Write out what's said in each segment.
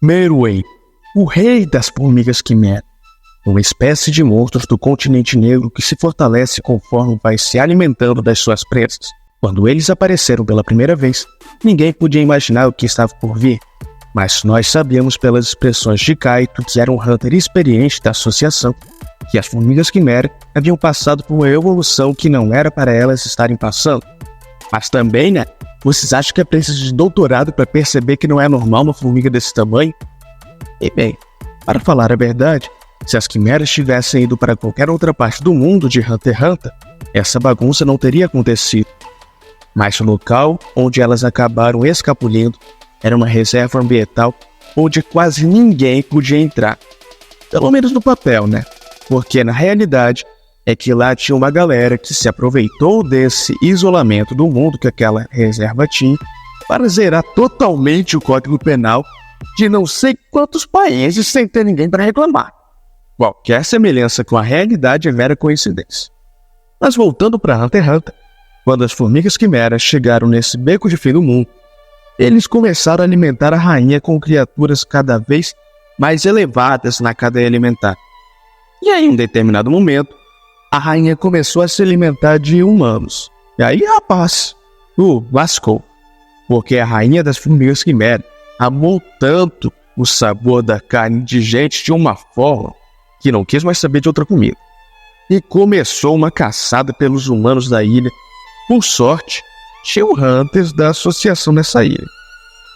Meruem, o rei das formigas quimera, uma espécie de monstros do continente negro que se fortalece conforme vai se alimentando das suas presas. Quando eles apareceram pela primeira vez, ninguém podia imaginar o que estava por vir, mas nós sabíamos pelas expressões de Kaito, que era um hunter experiente da associação, que as formigas quimera haviam passado por uma evolução que não era para elas estarem passando. Mas também, vocês acham que é preciso de doutorado para perceber que não é normal uma formiga desse tamanho? E bem, para falar a verdade, se as quimeras tivessem ido para qualquer outra parte do mundo de Hunter x Hunter, essa bagunça não teria acontecido. Mas o local onde elas acabaram escapulindo era uma reserva ambiental onde quase ninguém podia entrar. Pelo menos no papel, Porque na realidade é que lá tinha uma galera que se aproveitou desse isolamento do mundo que aquela reserva tinha para zerar totalmente o Código Penal de não sei quantos países sem ter ninguém para reclamar. Qualquer semelhança com a realidade é mera coincidência. Mas voltando para Hunter x Hunter, quando as formigas quimeras chegaram nesse beco de fim do mundo, eles começaram a alimentar a rainha com criaturas cada vez mais elevadas na cadeia alimentar. E aí, em um determinado momento, a rainha começou a se alimentar de humanos. E aí, rapaz, lascou. Porque a rainha das formigas quimera amou tanto o sabor da carne de gente de uma forma que não quis mais saber de outra comida. E começou uma caçada pelos humanos da ilha. Por sorte, tinha hunters da associação nessa ilha.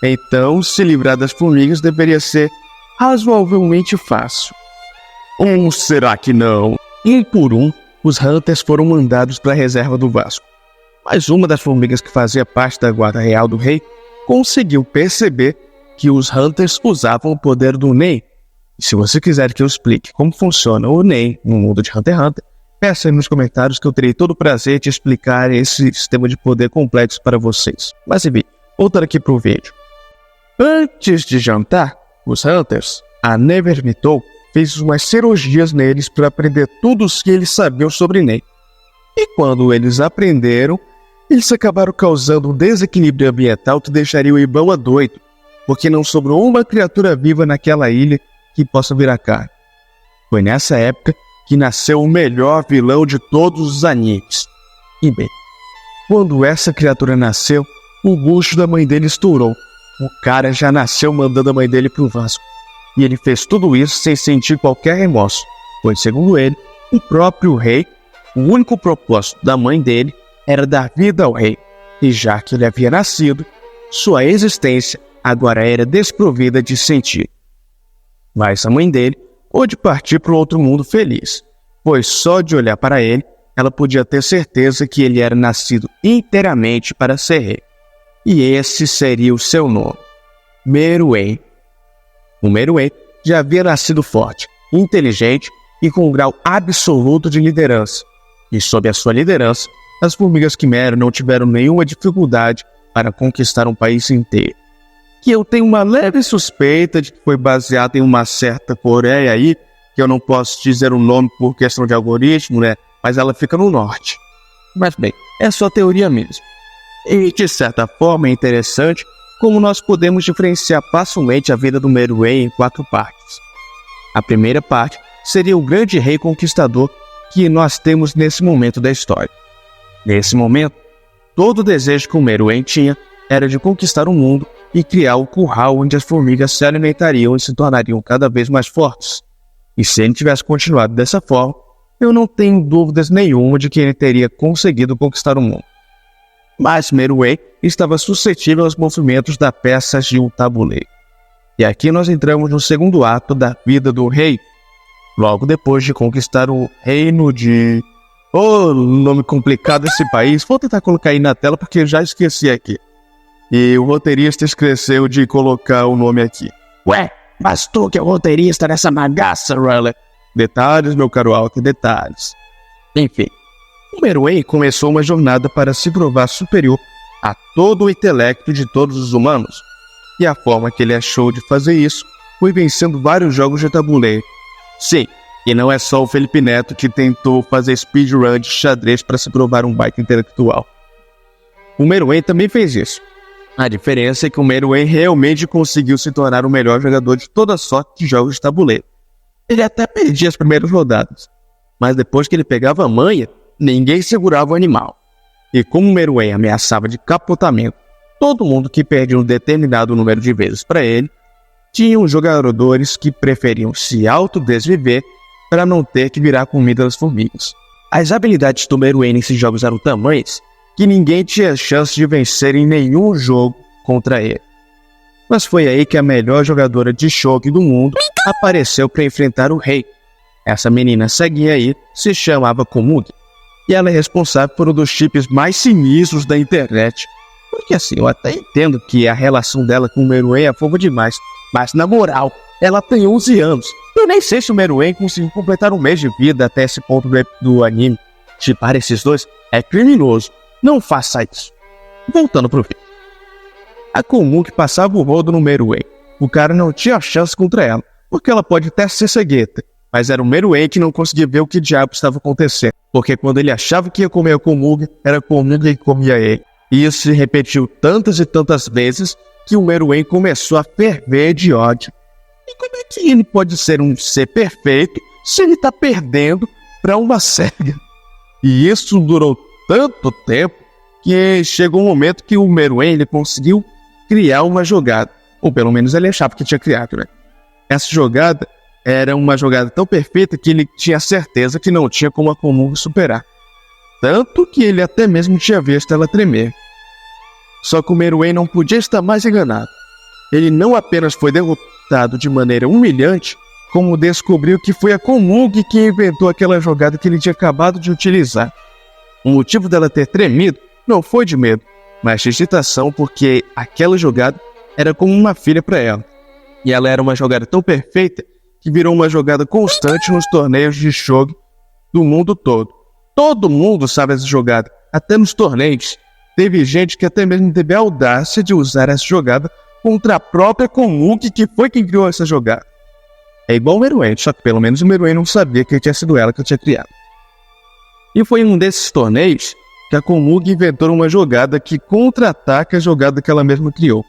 Então, se livrar das formigas deveria ser razoavelmente fácil. Ou será que não? Um por um, os hunters foram mandados para a reserva do Vasco. Mas uma das formigas que fazia parte da guarda real do rei conseguiu perceber que os hunters usavam o poder do Nen. E se você quiser que eu explique como funciona o Nen no mundo de Hunter x Hunter, peça aí nos comentários que eu terei todo o prazer de explicar esse sistema de poder complexo para vocês. Mas enfim, voltando aqui para o vídeo. Antes de jantar, os hunters, a Nevermitou, fez umas cirurgias neles para aprender tudo o que eles sabiam sobre Nen. E quando eles aprenderam, eles acabaram causando um desequilíbrio ambiental que deixaria o Ibama doido, porque não sobrou uma criatura viva naquela ilha que possa virar carne. Foi nessa época que nasceu o melhor vilão de todos os animes. E bem, quando essa criatura nasceu, o bucho da mãe dele estourou. O cara já nasceu mandando a mãe dele pro Vasco. E ele fez tudo isso sem sentir qualquer remorso, pois, segundo ele, o próprio rei, o único propósito da mãe dele era dar vida ao rei. E já que ele havia nascido, sua existência agora era desprovida de sentido. Mas a mãe dele pôde partir para o outro mundo feliz, pois só de olhar para ele, ela podia ter certeza que ele era nascido inteiramente para ser rei. E esse seria o seu nome, Meruem. O Meruem já havia nascido forte, inteligente e com um grau absoluto de liderança. E sob a sua liderança, as formigas quimera não tiveram nenhuma dificuldade para conquistar um país inteiro. Que eu tenho uma leve suspeita de que foi baseado em uma certa Coreia aí, que eu não posso dizer o nome por questão de algoritmo, mas ela fica no norte. Mas bem, é só teoria mesmo. E de certa forma é interessante como nós podemos diferenciar facilmente a vida do Meruem em 4 partes. A primeira parte seria o grande rei conquistador que nós temos nesse momento da história. Nesse momento, todo o desejo que o Meruem tinha era de conquistar o mundo e criar o curral onde as formigas se alimentariam e se tornariam cada vez mais fortes. E se ele tivesse continuado dessa forma, eu não tenho dúvidas nenhuma de que ele teria conseguido conquistar o mundo. Mas Meruem estava suscetível aos movimentos da peça de um tabuleiro. E aqui nós entramos no segundo ato da vida do rei, logo depois de conquistar o reino de... nome complicado desse país. Vou tentar colocar aí na tela porque eu já esqueci aqui. E o roteirista esqueceu de colocar o nome aqui. Ué, mas tu que é o roteirista nessa bagaça, Riley. Detalhes, meu caro Alck, detalhes. Enfim, o Meruem começou uma jornada para se provar superior a todo o intelecto de todos os humanos. E a forma que ele achou de fazer isso foi vencendo vários jogos de tabuleiro. Sim, e não é só o Felipe Neto que tentou fazer speedrun de xadrez para se provar um baita intelectual. O Meruem também fez isso. A diferença é que o Meruem realmente conseguiu se tornar o melhor jogador de toda sorte de jogos de tabuleiro. Ele até perdia as primeiras rodadas, mas depois que ele pegava a manha, ninguém segurava o animal. E como o Meruem ameaçava de capotamento todo mundo que perdia um determinado número de vezes para ele, tinham jogadores que preferiam se autodesviver para não ter que virar comida das formigas. As habilidades do Meruem nesses jogos eram tamanhas que ninguém tinha chance de vencer em nenhum jogo contra ele. Mas foi aí que a melhor jogadora de shogi do mundo apareceu para enfrentar o rei. Essa menina ceguinha aí se chamava Komugi, e ela é responsável por um dos chips mais sinistros da internet. Porque assim, eu até entendo que a relação dela com o Meruem é fofa demais, mas na moral, ela tem 11 anos. Eu nem sei se o Meruem conseguiu completar um mês de vida até esse ponto do anime. Chipar esses dois é criminoso. Não faça isso. Voltando pro vídeo. A Komugi passava o rodo no Meruem. O cara não tinha chance contra ela, porque ela pode até ser cegueta, mas era o Meruem que não conseguia ver o que diabo estava acontecendo, porque quando ele achava que ia comer a Komugi, era a Komugi que comia ele. E isso se repetiu tantas e tantas vezes que o Meruem começou a ferver de ódio. E como é que ele pode ser um ser perfeito se ele está perdendo para uma cega? E isso durou tanto tempo que chegou um momento que o Meruem ele conseguiu criar uma jogada. Ou pelo menos ele achava que tinha criado, né? Essa jogada era uma jogada tão perfeita que ele tinha certeza que não tinha como a Komugi superar. Tanto que ele até mesmo tinha visto ela tremer. Só que o Meruem não podia estar mais enganado. Ele não apenas foi derrotado de maneira humilhante, como descobriu que foi a Komugi que inventou aquela jogada que ele tinha acabado de utilizar. O motivo dela ter tremido não foi de medo, mas de excitação, porque aquela jogada era como uma filha para ela. E ela era uma jogada tão perfeita que virou uma jogada constante nos torneios de shogi do mundo todo. Todo mundo sabe essa jogada, até nos torneios. Teve gente que até mesmo teve a audácia de usar essa jogada contra a própria Komugi, que foi quem criou essa jogada. É igual o Meruem, só que pelo menos o Meruem não sabia que tinha sido ela que tinha criado. E foi em um desses torneios que a Komugi inventou uma jogada que contra-ataca a jogada que ela mesma criou.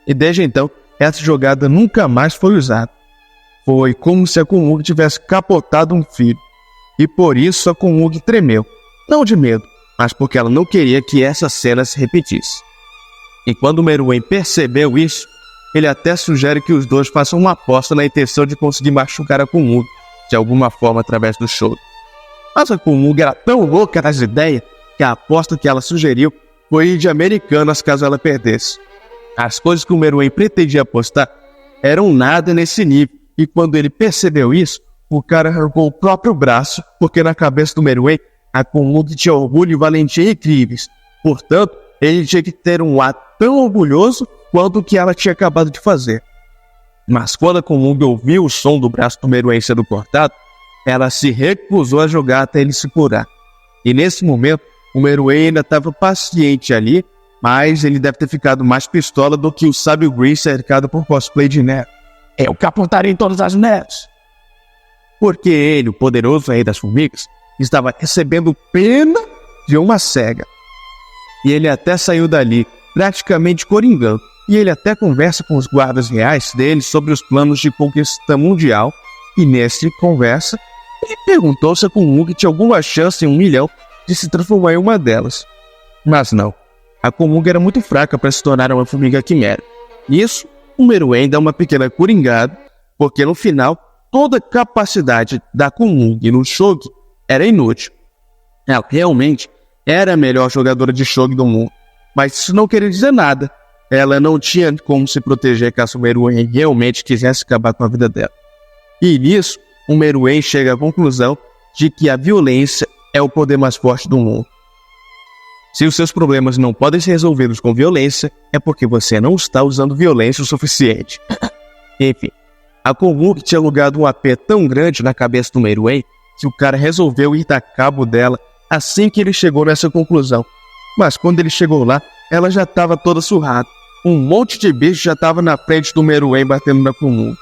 E desde então, essa jogada nunca mais foi usada. Foi como se a Komugi tivesse capotado um filho. E por isso a Komugi tremeu. Não de medo, mas porque ela não queria que essa cena se repetisse. E quando o Meruem percebeu isso, ele até sugere que os dois façam uma aposta na intenção de conseguir machucar a Komugi, de alguma forma através do show. Mas a Komugi era tão louca nas ideias que a aposta que ela sugeriu foi ir de Americanas caso ela perdesse. As coisas que o Meruem pretendia apostar eram nada nesse nível, e quando ele percebeu isso, o cara arrancou o próprio braço, porque na cabeça do Meruem, a Komugi tinha orgulho e valentia incríveis. Portanto, ele tinha que ter um ato tão orgulhoso quanto o que ela tinha acabado de fazer. Mas quando a Komugi ouviu o som do braço do Meruem sendo cortado, ela se recusou a jogar até ele se curar. E nesse momento, o Meruem ainda estava paciente ali, mas ele deve ter ficado mais pistola do que o sábio Green cercado por cosplay de Nero. Eu capotarei todas as neves. Porque ele, o poderoso rei das formigas, estava recebendo pena de uma cega. E ele até saiu dali, praticamente coringando. E ele até conversa com os guardas reais dele sobre os planos de conquista mundial. E nessa conversa, ele perguntou se a Komugi tinha alguma chance em 1 milhão de se transformar em uma delas. Mas não. A Komugi era muito fraca para se tornar uma formiga quimera. Nisso, o Meruem dá uma pequena coringada, porque no final, toda a capacidade da Komugi no shogi era inútil. Ela realmente era a melhor jogadora de shogi do mundo, mas isso não queria dizer nada. Ela não tinha como se proteger caso o Meruem realmente quisesse acabar com a vida dela. E nisso, o Meruem chega à conclusão de que a violência é o poder mais forte do mundo. Se os seus problemas não podem ser resolvidos com violência, é porque você não está usando violência o suficiente. Enfim, a Komugi tinha alugado um AP tão grande na cabeça do Meruem que o cara resolveu ir dar cabo dela assim que ele chegou nessa conclusão. Mas quando ele chegou lá, ela já estava toda surrada. Um monte de bicho já estava na frente do Meruem batendo na Komugi.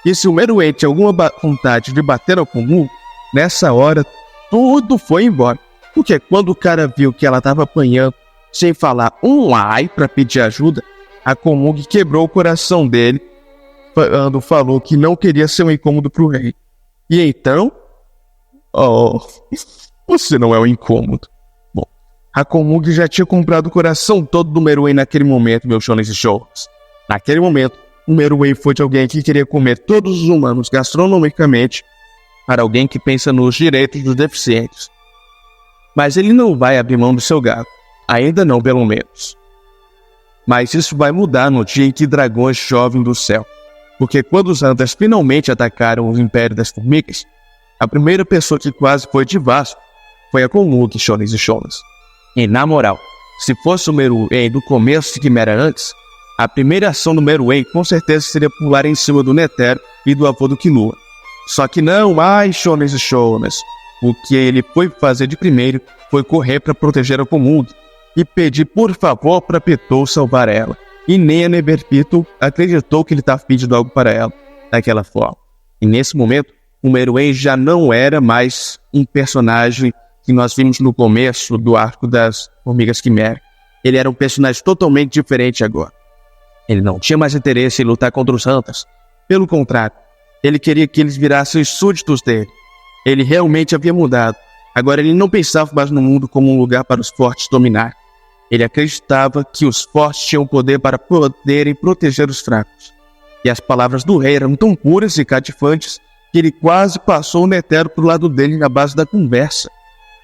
E se o Meruem tinha alguma vontade de bater na Komugi, nessa hora tudo foi embora. Porque quando o cara viu que ela estava apanhando sem falar um ai para pedir ajuda, Hakomug quebrou o coração dele quando falou que não queria ser um incômodo para o rei. E então... Oh, você não é um incômodo. Bom, Hakomug já tinha comprado o coração todo do Meruem naquele momento, meus shonens e shoujas. Naquele momento, o Meruem foi de alguém que queria comer todos os humanos gastronomicamente para alguém que pensa nos direitos dos deficientes. Mas ele não vai abrir mão do seu gato. Ainda não, pelo menos. Mas isso vai mudar no dia em que dragões chovem do céu. Porque quando os Hunters finalmente atacaram o Império das Formigas, a primeira pessoa que quase foi de vaso foi Hakomug, shonens e shoujas. E na moral, se fosse o Meruem do começo de Quimera antes, a primeira ação do Meruem com certeza seria pular em cima do Netero e do avô do Killua. Só que não, shonens e shoujas. O que ele foi fazer de primeiro foi correr para proteger Hakomug e pedir por favor para Pitou salvar ela. E nem a Neferpitou acreditou que ele estava pedindo algo para ela daquela forma. E nesse momento, o Meruem já não era mais um personagem que nós vimos no começo do arco das Formigas Quimera. Ele era um personagem totalmente diferente agora. Ele não tinha mais interesse em lutar contra os Hunters. Pelo contrário, ele queria que eles virassem os súditos dele. Ele realmente havia mudado. Agora ele não pensava mais no mundo como um lugar para os fortes dominar. Ele acreditava que os fortes tinham poder para poderem proteger os fracos. E as palavras do rei eram tão puras e cativantes que ele quase passou o Netero pro lado dele na base da conversa.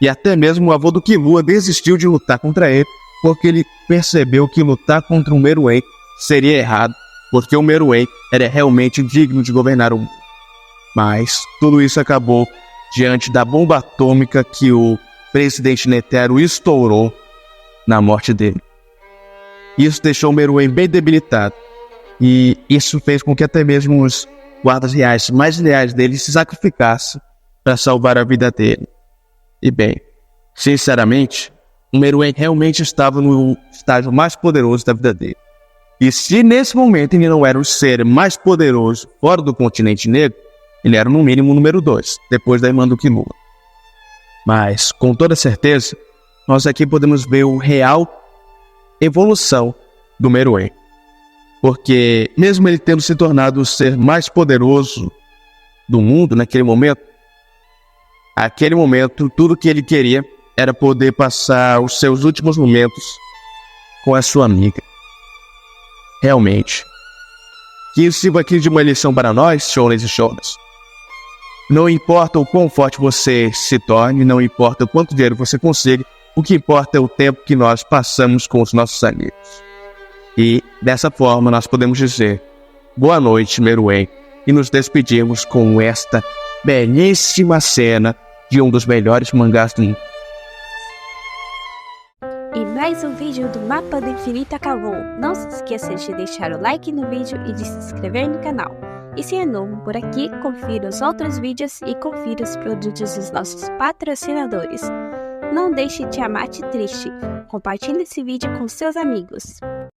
E até mesmo o avô do Killua desistiu de lutar contra ele, porque ele percebeu que lutar contra um Meruem seria errado, porque o Meruem era realmente digno de governar o mundo. Mas tudo isso acabou diante da bomba atômica que o presidente Netero estourou na morte dele. Isso deixou o Meruem bem debilitado, e isso fez com que até mesmo os guardas reais mais leais dele se sacrificassem para salvar a vida dele. E bem, sinceramente, o Meruem realmente estava no estágio mais poderoso da vida dele. E se nesse momento ele não era o ser mais poderoso fora do continente negro, ele era no mínimo o número 2, depois da irmã do Killua. Mas, com toda certeza, nós aqui podemos ver a real evolução do Meruem. Porque, mesmo ele tendo se tornado o ser mais poderoso do mundo naquele momento, tudo que ele queria era poder passar os seus últimos momentos com a sua amiga. Realmente. Que isso sirva aqui de uma lição para nós, shonens e shoujas. Não importa o quão forte você se torne, não importa o quanto dinheiro você consiga, o que importa é o tempo que nós passamos com os nossos amigos. E, dessa forma, nós podemos dizer boa noite, Meruem, e nos despedirmos com esta belíssima cena de um dos melhores mangás do mundo. E mais um vídeo do Mapa do Infinito acabou. Não se esqueça de deixar o like no vídeo e de se inscrever no canal. E se é novo por aqui, confira os outros vídeos e confira os produtos dos nossos patrocinadores. Não deixe Tiamat triste. Compartilhe esse vídeo com seus amigos.